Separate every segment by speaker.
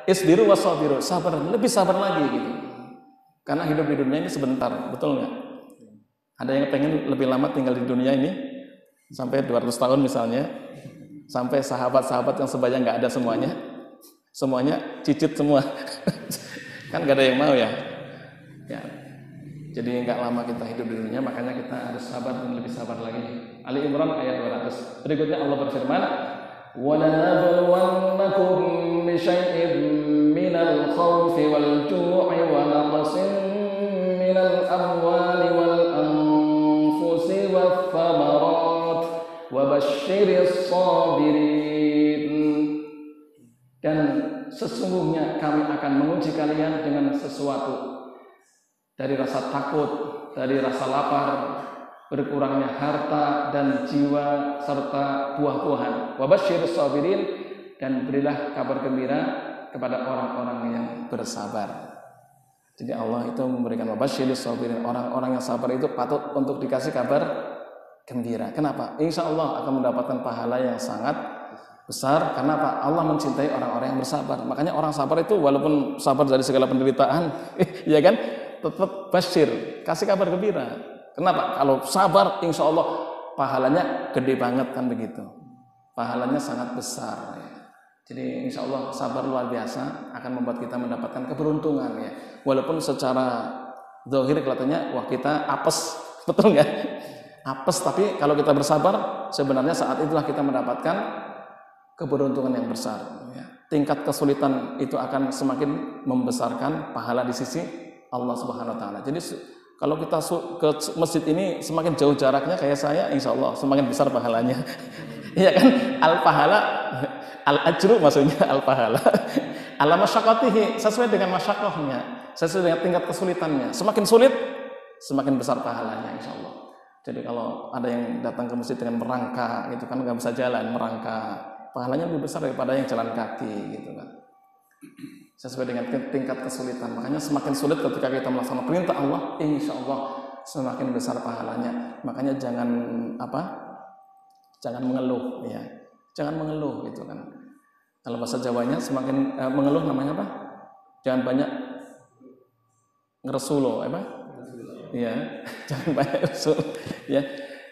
Speaker 1: Isbiru wasabiru, sabar, lebih sabar lagi gitu. Karena hidup di dunia ini sebentar, betul nggak? Ada yang pengen lebih lama tinggal di dunia ini sampai 200 tahun misalnya, sampai sahabat-sahabat yang sebaya nggak ada semuanya cicit semua. Kan nggak ada yang mau ya. Jadi nggak lama kita hidup di dunia, makanya kita harus sabar dan lebih sabar lagi. Ali Imran ayat 200. Berikutnya Allah berfirman, وَلَنَبْلُوَنَّكُمْ بِشَيْءٍ مِّنَ الْخَوْفِ وَالْجُوعِ وَنَقْصٍ مِّنَ الْأَمْوَالِ وَالْأَنفُسِ وَالثَّمَرَاتِ وَبَشِّرِ الصَّابِرِينَ. Dan sesungguhnya kami akan menguji kalian dengan sesuatu, dari rasa takut, dari rasa lapar, berkurangnya harta dan jiwa serta buah-buahan. Wabashshirus sabirin, dan berilah kabar gembira kepada orang-orang yang bersabar. Jadi Allah itu memberikan wabashshirus sabirin, orang-orang yang sabar itu patut untuk dikasih kabar gembira. Kenapa? Insya Allah akan mendapatkan pahala yang sangat besar. Karena apa? Allah mencintai orang-orang yang bersabar. Makanya orang sabar itu walaupun sabar dari segala penderitaan, ya kan? Tetap basyir, kasih kabar gembira. Kenapa? Kalau sabar, insya Allah pahalanya gede banget kan begitu. Pahalanya sangat besar. Ya. Jadi insya Allah sabar luar biasa akan membuat kita mendapatkan keberuntungan ya. Walaupun secara zahir kelihatannya wah kita apes, betul nggak? Apes, tapi kalau kita bersabar, sebenarnya saat itulah kita mendapatkan keberuntungan yang besar. Ya. Tingkat kesulitan itu akan semakin membesarkan pahala di sisi Allah Subhanahu Wa Taala. Jadi kalau kita ke masjid ini semakin jauh jaraknya kayak saya, insya Allah semakin besar pahalanya. Iya kan? Al pahala, al ajru maksudnya al pahala. Ala masyaqqatihi, sesuai dengan masyaqqahnya, sesuai dengan tingkat kesulitannya. Semakin sulit, semakin besar pahalanya, insya Allah. Jadi kalau ada yang datang ke masjid dengan merangkak, itu kan nggak bisa jalan, merangkak, pahalanya lebih besar daripada yang jalan kaki, gitu kan. Sesuai dengan tingkat kesulitan. Makanya semakin sulit ketika kita melaksanakan perintah Allah, insya Allah semakin besar pahalanya. Makanya jangan mengeluh ya. Jangan mengeluh gitu kan. Kalau bahasa Jawanya semakin mengeluh namanya apa? Jangan banyak ngeresulo, Iya, jangan banyak ngeresul ya.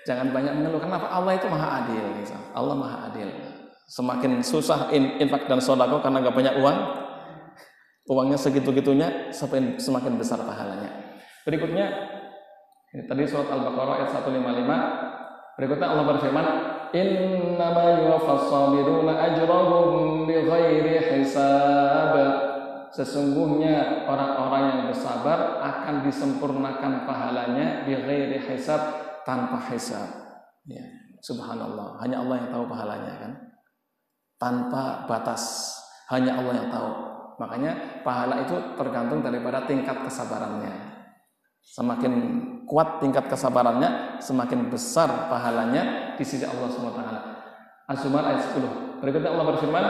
Speaker 1: Jangan banyak mengeluh. Kenapa? Allah itu Maha Adil, Allah Maha Adil. Semakin susah infak dan sedekah karena enggak banyak uangnya segitu-gitunya, semakin besar pahalanya. Berikutnya, ini tadi surat Al-Baqarah ayat 155. Berikutnya Allah berfirman, "Innama yuwaffas sabiruna ajrahum bighairi hisab." Sesungguhnya orang-orang yang bersabar akan disempurnakan pahalanya bighairi hisab, tanpa hisab. Ya, subhanallah, hanya Allah yang tahu pahalanya kan. Tanpa batas, hanya Allah yang tahu. Makanya pahala itu tergantung daripada tingkat kesabarannya. Semakin kuat tingkat kesabarannya, semakin besar pahalanya di sisi Allah SWT. Az-Zumar ayat 10. Berikutnya Allah berfirman,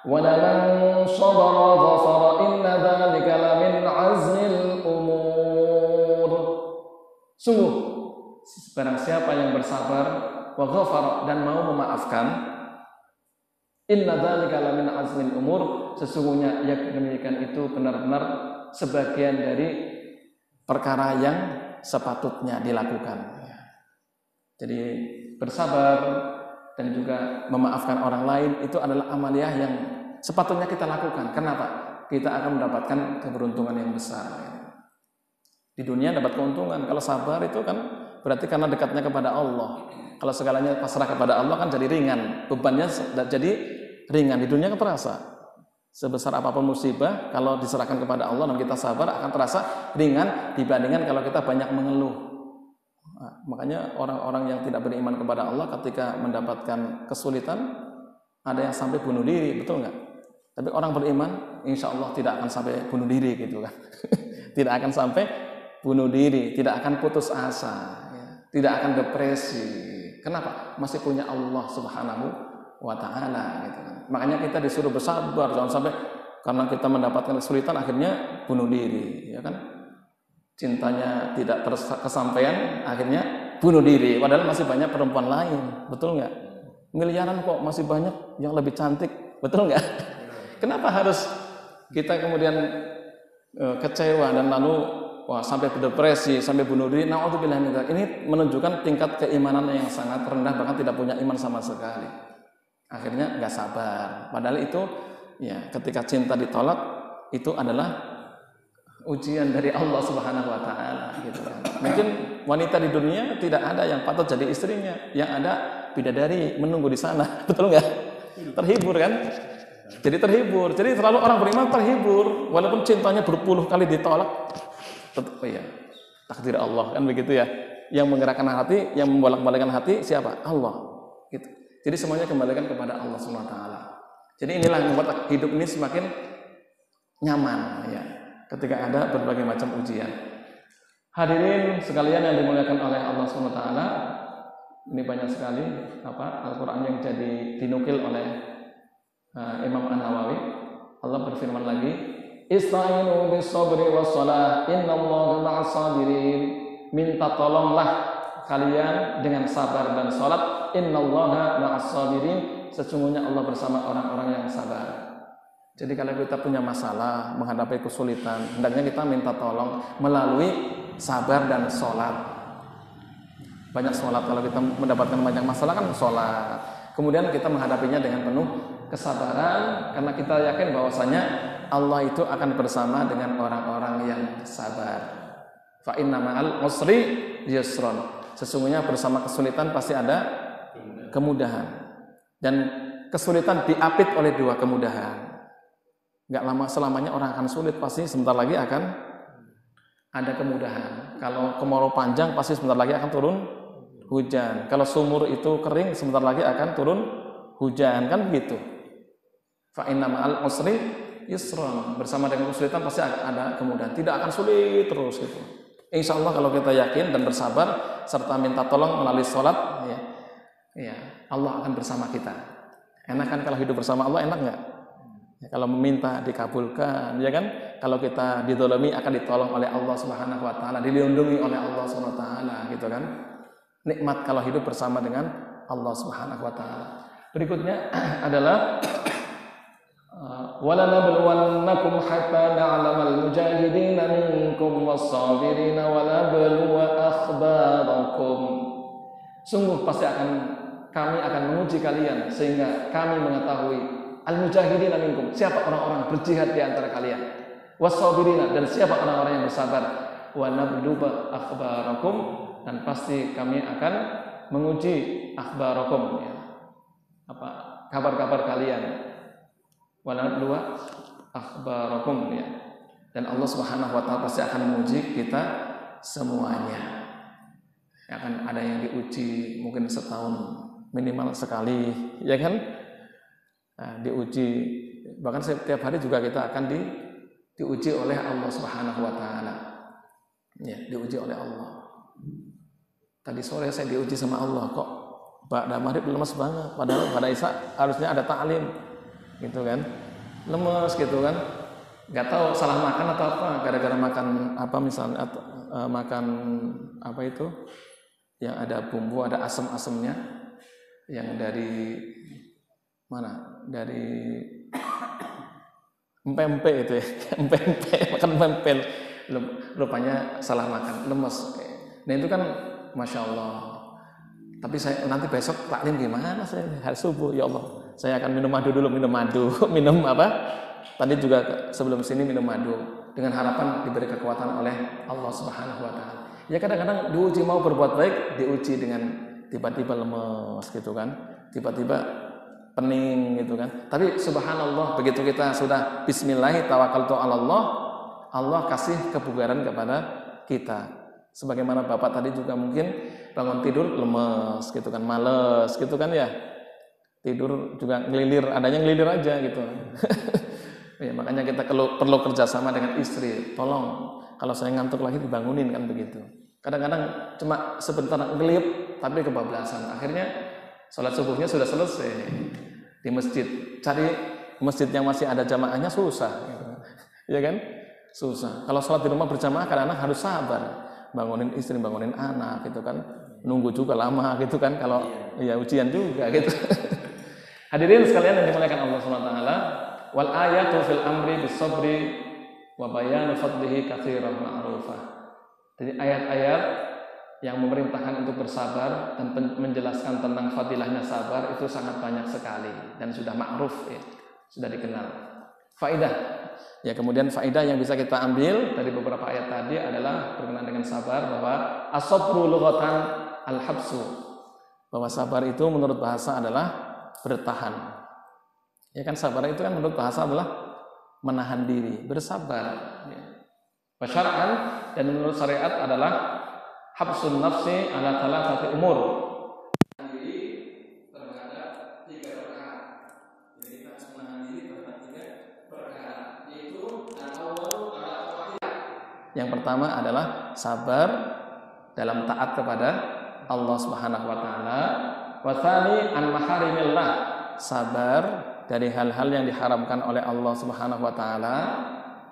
Speaker 1: وَلَمَنْ صَبَرَ غَفَرَ إِنَّ ذَلِكَ لَمِنْ عَزْمِ الْأُمُورِ. Sungguh, barang siapa yang bersabar, wa ghafara, dan mau memaafkan, inna dzalika lamin azmil umur, sesungguhnya yang demikian itu benar-benar sebagian dari perkara yang sepatutnya dilakukan. Jadi bersabar dan juga memaafkan orang lain itu adalah amaliyah yang sepatutnya kita lakukan. Kenapa? Kita akan mendapatkan keberuntungan yang besar. Di dunia dapat keuntungan. Kalau sabar itu kan berarti karena dekatnya kepada Allah. Kalau segalanya pasrah kepada Allah kan jadi ringan, bebannya jadi ringan. Di dunia kan terasa. Sebesar apapun musibah, kalau diserahkan kepada Allah dan kita sabar akan terasa ringan dibandingkan kalau kita banyak mengeluh. Nah, makanya orang-orang yang tidak beriman kepada Allah ketika mendapatkan kesulitan ada yang sampai bunuh diri, betul nggak? Tapi orang beriman, insya Allah tidak akan sampai bunuh diri gitu kan? Tidak akan sampai bunuh diri, tidak akan putus asa, ya. Tidak akan depresi. Kenapa? Masih punya Allah Subhanahu wa Ta'ala gitu kan. Makanya kita disuruh bersabar, jangan sampai karena kita mendapatkan kesulitan akhirnya bunuh diri, ya kan? Cintanya tidak kesampaian, akhirnya bunuh diri. Padahal masih banyak perempuan lain, betul nggak? Miliaran kok masih banyak yang lebih cantik, betul nggak? Kenapa harus kita kemudian kecewa dan lalu sampai berdepresi, sampai bunuh diri? Naudzubillah min dzalik. Ini menunjukkan tingkat keimanan yang sangat rendah, bahkan tidak punya iman sama sekali. Akhirnya nggak sabar. Padahal itu ya, ketika cinta ditolak itu adalah ujian dari Allah Subhanahu wa taala gitu kan. Mungkin wanita di dunia tidak ada yang patut jadi istrinya, yang ada bidadari menunggu di sana. Betul nggak? Terhibur kan? Jadi terhibur. Jadi selalu orang beriman terhibur walaupun cintanya berpuluh kali ditolak. Tetap ya. Takdir Allah kan begitu ya. Yang menggerakkan hati, yang membolak-balikkan hati siapa? Allah. Gitu. Jadi semuanya kembalikan kepada Allah Subhanahu wa taala. Jadi inilah yang membuat hidup ini semakin nyaman ya. Ketika ada berbagai macam ujian. Hadirin sekalian yang dimuliakan oleh Allah SWT, ini banyak sekali Al-Quran yang jadi dinukil oleh Imam An-Nawawi. Allah berfirman lagi, Ista'inu bis-sabri was-salah, innallaha ma'as-sabirin. Minta tolonglah kalian dengan sabar dan salat, innallaha ma'as-sabirin. Sesungguhnya Allah bersama orang-orang yang sabar. Jadi kalau kita punya masalah, menghadapi kesulitan, hendaknya kita minta tolong melalui sabar dan sholat. Banyak sholat, kalau kita mendapatkan banyak masalah kan sholat. Kemudian kita menghadapinya dengan penuh kesabaran, karena kita yakin bahwasanya Allah itu akan bersama dengan orang-orang yang sabar. Fa inna ma'al usri yusron. Sesungguhnya bersama kesulitan pasti ada kemudahan. Dan kesulitan diapit oleh dua kemudahan. Nggak lama selamanya orang akan sulit, pasti sebentar lagi akan ada kemudahan. Kalau kemarau panjang pasti sebentar lagi akan turun hujan. Kalau sumur itu kering sebentar lagi akan turun hujan, kan begitu. Fa inna ma'al usri yusron. Bersama dengan kesulitan pasti ada kemudahan. Tidak akan sulit terus gitu. Insya Allah kalau kita yakin dan bersabar serta minta tolong melalui sholat, ya Allah akan bersama kita. Enak kan kalau hidup bersama Allah, enak nggak? Ya, kalau meminta dikabulkan, ya kan? Kalau kita didolimi akan ditolong oleh Allah Subhanahu wa taala, dilindungi oleh Allah Subhanahu wa taala, gitu kan? Nikmat kalau hidup bersama dengan Allah Subhanahu wa taala. Berikutnya adalah walanabluwannakum hatta na'lamal mujahidin minkum was-sabirin walabluwa akhbarakum. Sungguh pasti kami akan menguji kalian sehingga kami mengetahui al-mujahidin minkum, siapa orang-orang berjihad di antara kalian, was-sabirina, dan siapa orang-orang yang bersabar, wa nabluwa akhbarakum, dan pasti kami akan menguji akhbarakum, ya, kabar-kabar kalian, wa nabluwa akhbarakum, ya. Dan Allah Subhanahu wa taala pasti akan menguji kita semuanya. Akan ada yang diuji mungkin setahun minimal sekali, ya kan? Nah, diuji, bahkan setiap hari juga kita akan diuji oleh Allah Subhanahu wa taala. Ya, diuji oleh Allah. Tadi sore saya diuji sama Allah, kok ba'da maghrib lemes banget, padahal pada Isya harusnya ada ta'lim. Gitu kan? Lemes gitu kan? Enggak tahu salah makan atau apa, gara-gara makan apa misalnya makan apa itu? Yang ada bumbu, ada asam-asamnya yang dari mana? Dari empempe itu ya, makan empempe, rupanya salah makan, lemes. Nah itu kan masya Allah. Tapi saya nanti besok taklim gimana? Saya hari subuh, ya Allah, saya akan minum madu dulu, minum apa? Tadi juga sebelum sini minum madu dengan harapan diberi kekuatan oleh Allah Subhanahu wa taala. Ya kadang-kadang diuji mau berbuat baik, diuji dengan tiba-tiba lemes gitu kan, tiba-tiba pening gitu kan. Tapi subhanallah, begitu kita sudah bismillah tawakkaltu 'ala Allah, Allah kasih kebugaran kepada kita. Sebagaimana Bapak tadi juga mungkin bangun tidur lemes gitu kan, males gitu kan ya. Tidur juga ngelilir, adanya ngelilir aja gitu. Ya, makanya kita perlu kerjasama dengan istri. Tolong kalau saya ngantuk lagi dibangunin kan begitu. Kadang-kadang cuma sebentar ngelip tapi kebablasan. Akhirnya sholat subuhnya sudah selesai di masjid. Cari masjid yang masih ada jamaahnya susah, gitu. Ya kan? Susah. Kalau sholat di rumah berjamaah kadang-kadang harus sabar, bangunin istri, bangunin anak, gitu kan. Nunggu juga lama, gitu kan. Kalau ya ujian juga, gitu. Hadirin sekalian yang dimuliakan Allah Subhanahu wa taala, Wal ayatu fil amri bis sabri wa bayanu fadlihi katsiran ma'rufah. Jadi ayat-ayat yang memerintahkan untuk bersabar dan menjelaskan tentang fadilahnya sabar itu sangat banyak sekali dan sudah ma'ruf ya, sudah dikenal. Faidah. Ya, kemudian faidah yang bisa kita ambil dari beberapa ayat tadi adalah berkenaan dengan sabar bahwa as-sabru lughatan al-habsu. Bahwa sabar itu menurut bahasa adalah bertahan. Ya kan, sabar itu kan menurut bahasa adalah menahan diri, bersabar. Ya. Syar'an dan menurut syariat adalah habsun nafsi ala thalathati umur. Menahan diri terhadap 3 perkara. Jadi kita harus menahan diri terhadap 3 perkara, yaitu al-awwalu ala ta'atillah. Yang pertama adalah sabar dalam taat kepada Allah Subhanahu wa taala. Wa tsani an maharimillah, sabar dari hal-hal yang diharamkan oleh Allah Subhanahu wa taala.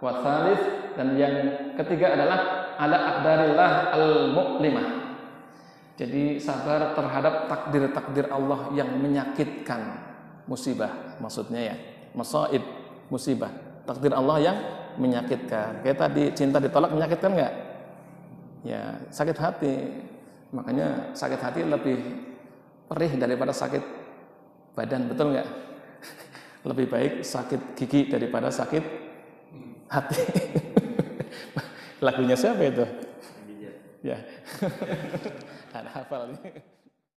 Speaker 1: Wa tsalits, dan yang ketiga adalah ala aqdarillah al-mu'limah. Jadi sabar terhadap takdir-takdir Allah yang menyakitkan, musibah maksudnya ya, masaib, musibah, takdir Allah yang menyakitkan. Kayak tadi cinta ditolak menyakitkan enggak? Ya, sakit hati. Makanya sakit hati lebih perih daripada sakit badan, betul nggak? Lebih baik sakit gigi daripada sakit hati. Lagunya siapa itu? Ya, ada hafal.